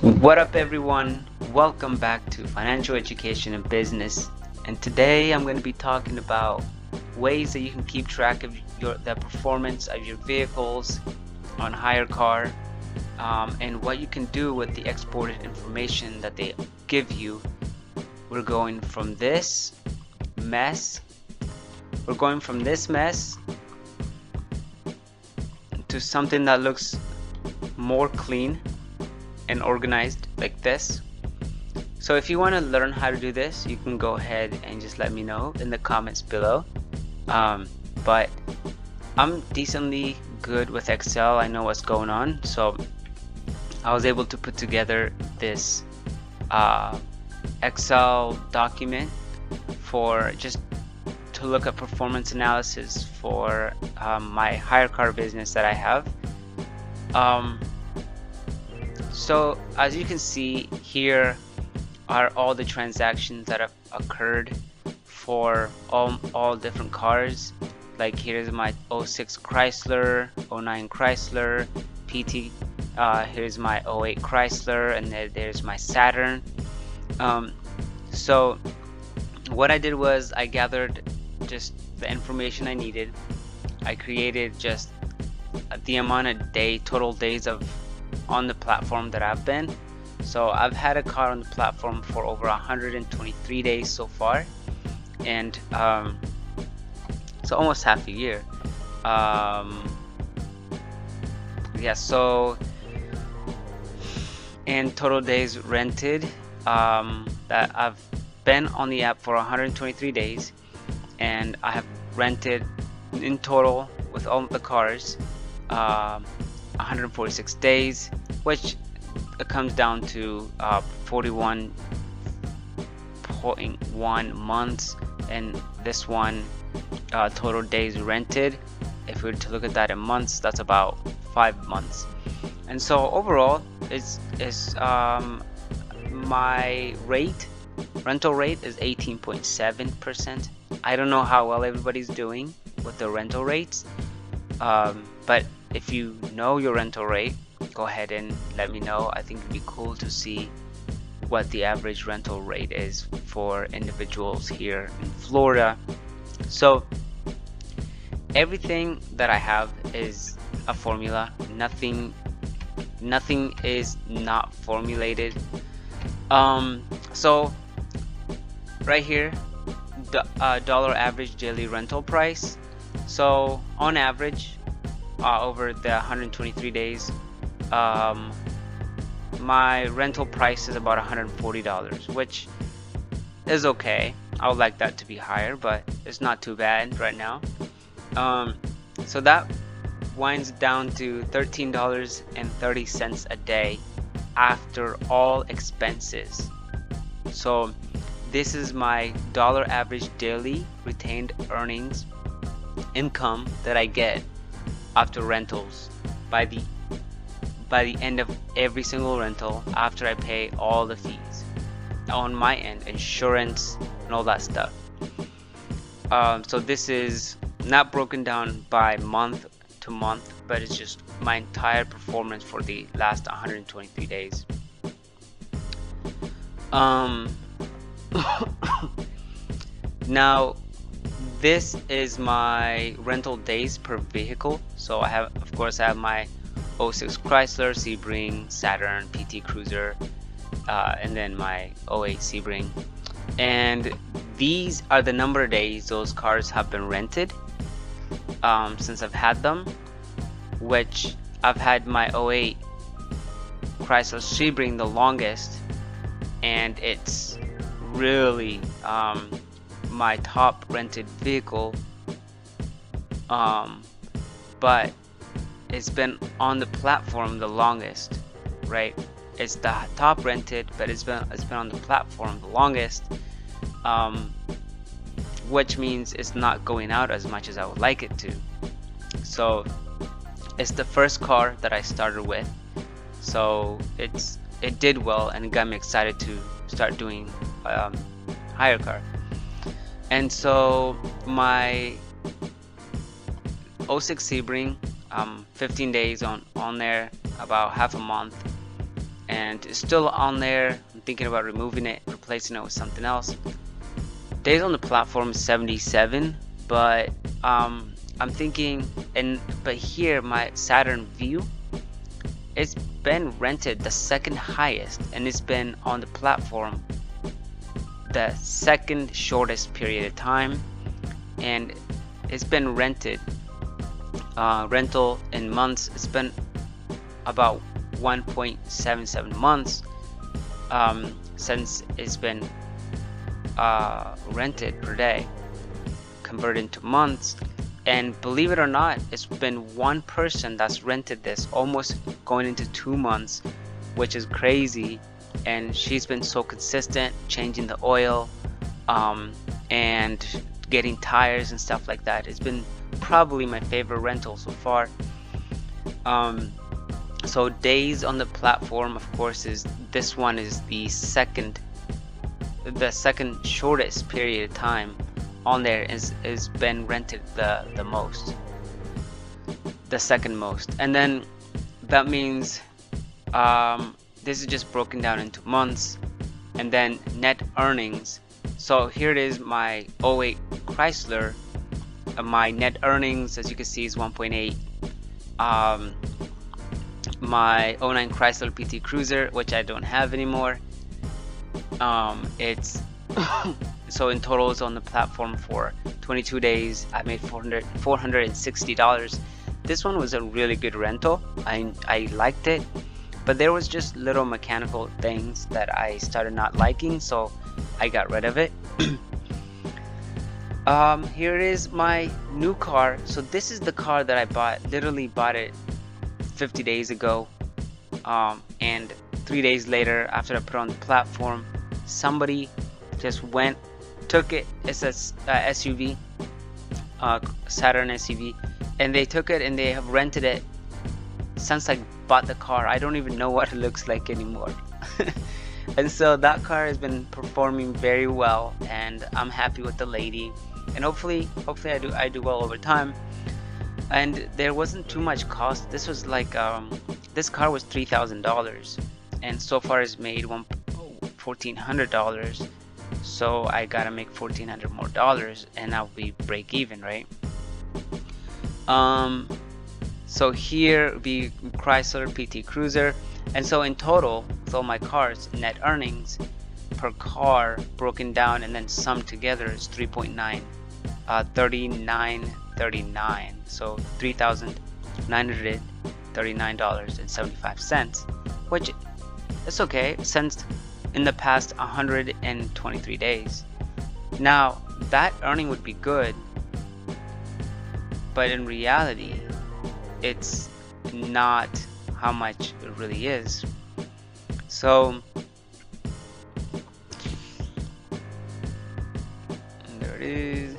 What up, everyone? Welcome back to Financial Education and Business. And today I'm going to be talking about ways that you can keep track of the performance of your vehicles on Hyrecar, and what you can do with the exported information that they give you. We're going from this mess. We're going from this mess to something that looks more clean and organized like this. So if you want to learn how to do this, you can go ahead and just let me know in the comments below. But I'm decently good with Excel. I know what's going on, so I was able to put together this Excel document for just to look at performance analysis for my hire car business that I have. So as you can see, here are all the transactions that have occurred for all different cars. Like here's my 06 Chrysler, 09 Chrysler, PT. Here's my 08 Chrysler, and there's my Saturn. So what I did was I gathered just the information I needed. I created just the amount of total days on the platform that I've been. So I've had a car on the platform for over 123 days so far, and so almost half a year. Yeah, so and total days rented, that I've been on the app for 123 days, and I have rented in total with all the cars 146 days, which comes down to 41.1 months. And this one, total days rented, if we were to look at that in months, that's about 5 months. And so overall is my rental rate is 18.7%. I don't know how well everybody's doing with the rental rates, but if you know your rental rate, go ahead and let me know. I think it'd be cool to see what the average rental rate is for individuals here in Florida. So everything that I have is a formula. Nothing is not formulated. So right here, the dollar average daily rental price. So on average, over the 123 days, my rental price is about $140, which is okay. I would like that to be higher, but it's not too bad right now. So that winds down to $13.30 a day after all expenses. So this is my dollar average daily retained earnings income that I get after rentals by the end of every single rental, after I pay all the fees on my end, insurance and all that stuff. So this is not broken down by month to month, but it's just my entire performance for the last 123 days. Now this is my rental days per vehicle. So I have, of course, I have my 06 Chrysler, Sebring, Saturn, PT Cruiser, and then my 08 Sebring. And these are the number of days those cars have been rented since I've had them, which I've had my 08 Chrysler Sebring the longest, and it's really my top rented vehicle, but it's been on the platform the longest, right? It's the top rented, but it's been on the platform the longest, which means it's not going out as much as I would like it to. So it's the first car that I started with, so it did well, and it got me excited to start doing hire car. And so my 06 Sebring, 15 days on there, about half a month, and it's still on there. I'm thinking about removing it, replacing it with something else. Days on the platform is 77, but I'm thinking, but here my Saturn View, it's been rented the second highest, and it's been on the platform the second shortest period of time, and it's been rented rental in months. It's been about 1.77 months since it's been rented per day, converted into months. And believe it or not, it's been one person that's rented this almost going into 2 months, which is crazy. And she's been so consistent, changing the oil and getting tires and stuff like that. It's been probably my favorite rental so far. So days on the platform, of course, is this one is the second shortest period of time on there, is been rented the most, the second most. And then that means this is just broken down into months, and then net earnings. So here it is, my 08 Chrysler, my net earnings, as you can see, is 1.8. My 09 Chrysler PT Cruiser, which I don't have anymore, it's so in total it's on the platform for 22 days. I made $460. This one was a really good rental. I liked it, but there was just little mechanical things that I started not liking, so I got rid of it. Here is my new car. So this is the car that I literally bought it 50 days ago, and 3 days later, after I put it on the platform, somebody just took it. It's a SUV, Saturn SUV, and they took it and they have rented it since I bought the car. I don't even know what it looks like anymore. And so that car has been performing very well, and I'm happy with the lady, and hopefully I do well over time. And there wasn't too much cost. This was like this car was $3,000, and so far it's made $1,400. So I gotta make $1,400 more dollars, and I'll be break even, right? So here be Chrysler PT Cruiser, and so in total, so my car's net earnings per car broken down and then summed together is 3.9, 39.39. So $3,939.75, which is okay since in the past 123 days. Now that earning would be good, but in reality it's not how much it really is. So there it is.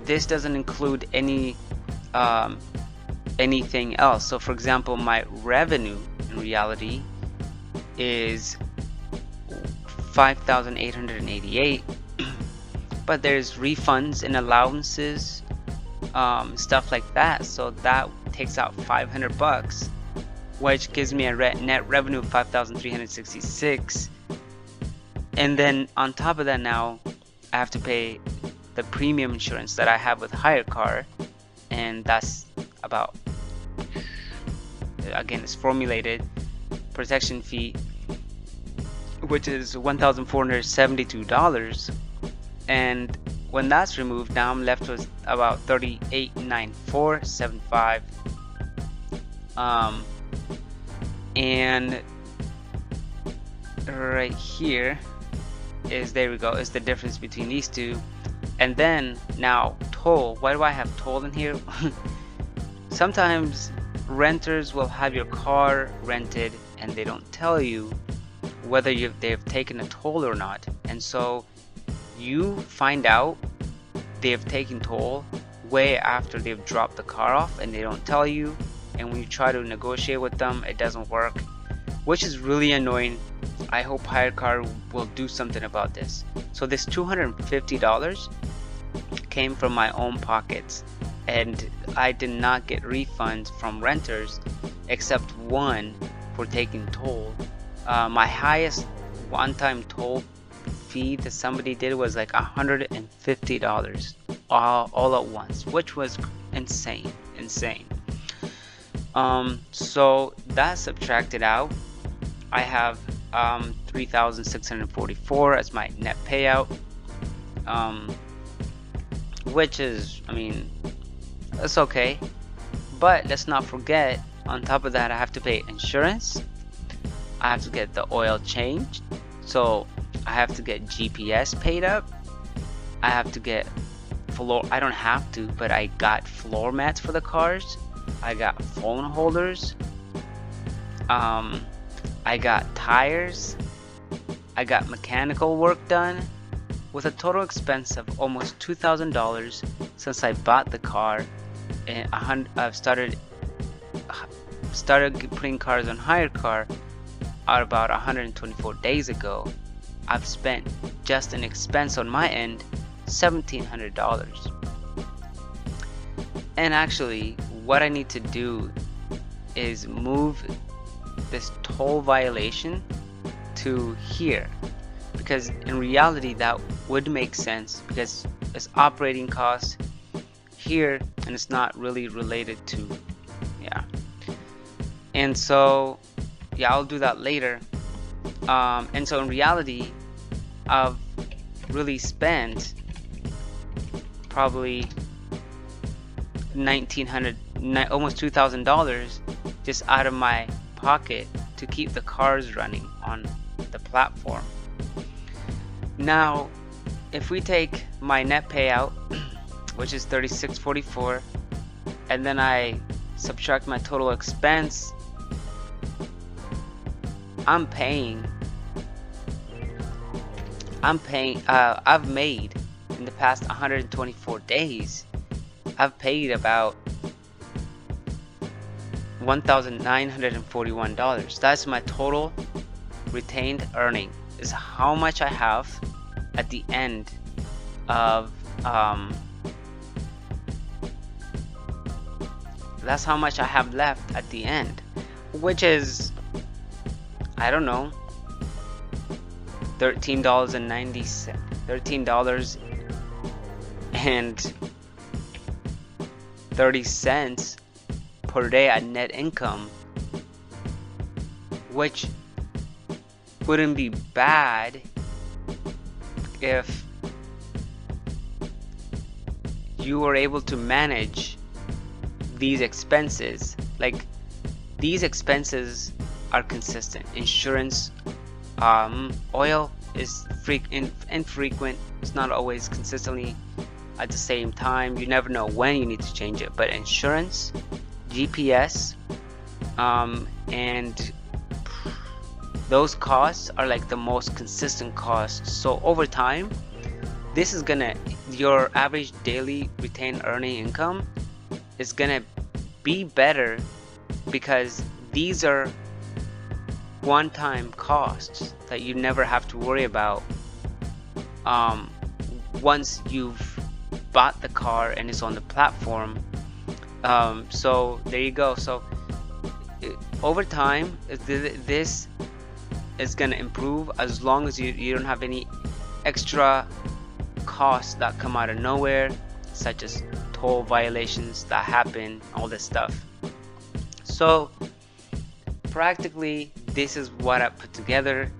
This doesn't include any anything else. So for example, my revenue in reality is 5,888, but there's refunds and allowances, stuff like that, so that takes out $500, which gives me a net revenue of 5,366. And then on top of that, now I have to pay the premium insurance that I have with Hyrecar, and that's about, again, it's formulated protection fee, which is $1,472. And when that's removed, now I'm left with about $38,945. And right here is, there we go, is the difference between these two. And then now toll. Why do I have toll in here? Sometimes renters will have your car rented and they don't tell you whether they've taken a toll or not, and so you find out they've taken toll way after they've dropped the car off, and they don't tell you. And when you try to negotiate with them, it doesn't work, which is really annoying. I hope Hyrecar will do something about this. So this $250 came from my own pockets, and I did not get refunds from renters except one for taking toll. My highest one-time toll fee that somebody did was like $150 all at once, which was insane. So that subtracted out, I have 3,644 as my net payout, which is, I mean, that's okay. But let's not forget, on top of that, I have to pay insurance. I have to get the oil changed. So I have to get GPS paid up. I have to get floor, I don't have to, but I got floor mats for the cars. I got phone holders. I got tires. I got mechanical work done, with a total expense of almost $2,000 since I bought the car. And I've started putting cars on Hyrecar about 124 days ago. I've spent just an expense on my end $1,700. And actually, what I need to do is move this toll violation to here, because in reality that would make sense, because it's operating costs here and it's not really related to, yeah. And so yeah, I'll do that later. And so in reality, I've really spent probably $1,900, almost $2,000 just out of my pocket to keep the cars running on the platform. Now, if we take my net payout, which is $3,644, and then I subtract my total expense, I've made, in the past 124 days, I've paid about $1,941. That's my total retained earning, is how much I have at the end of that's how much I have left at the end, which is, I don't know, $13.90, $13.30 per day at net income, which wouldn't be bad if you were able to manage these expenses. Like, these expenses are consistent. Insurance, oil is infrequent. It's not always consistently at the same time. You never know when you need to change it. But insurance, GPS, and those costs are like the most consistent costs. So over time, this is gonna, your average daily retained earning income is gonna be better, because these are one-time costs that you never have to worry about once you've bought the car and it's on the platform. So there you go. So over time, this is gonna improve, as long as you don't have any extra costs that come out of nowhere, such as toll violations that happen, all this stuff. So practically, this is what I put together.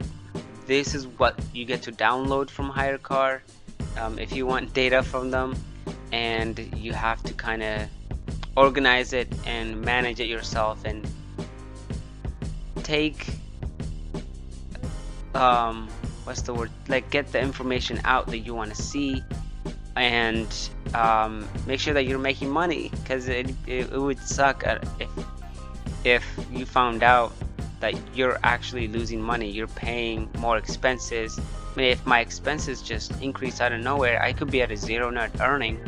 This is what you get to download from Hyrecar if you want data from them, and you have to kind of organize it and manage it yourself, and take what's the word, like, get the information out that you want to see, and make sure that you're making money, because it would suck if you found out that you're actually losing money, you're paying more expenses. I mean, if my expenses just increase out of nowhere, I could be at a zero net earning,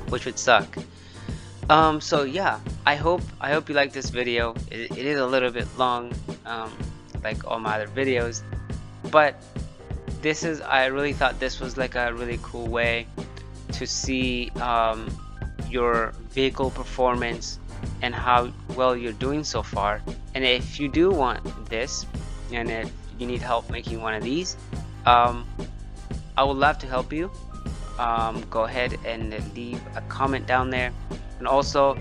which would suck. So yeah, I hope you like this video. It is a little bit long, like all my other videos, but I really thought this was like a really cool way to see your vehicle performance and how well you're doing so far. And if you do want this, and if you need help making one of these, um, I would love to help you. Go ahead and leave a comment down there. And also,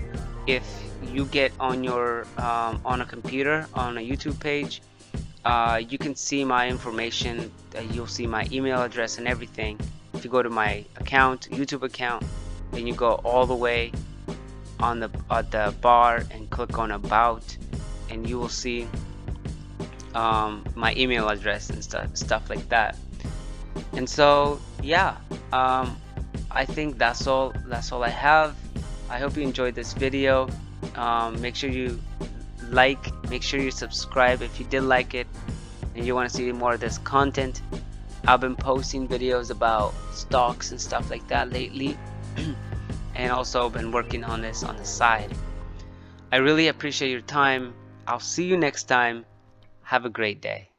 if you get on your on a computer on a YouTube page, you can see my information. You'll see my email address and everything. If you go to my account, YouTube account, then you go all the way on the bar and click on About, and you will see my email address and stuff like that. And so yeah, I think that's all I have. I hope you enjoyed this video. Make sure you make sure you subscribe if you did like it and you want to see more of this content. I've been posting videos about stocks and stuff like that lately and also been working on this on the side. I really appreciate your time. I'll see you next time. Have a great day.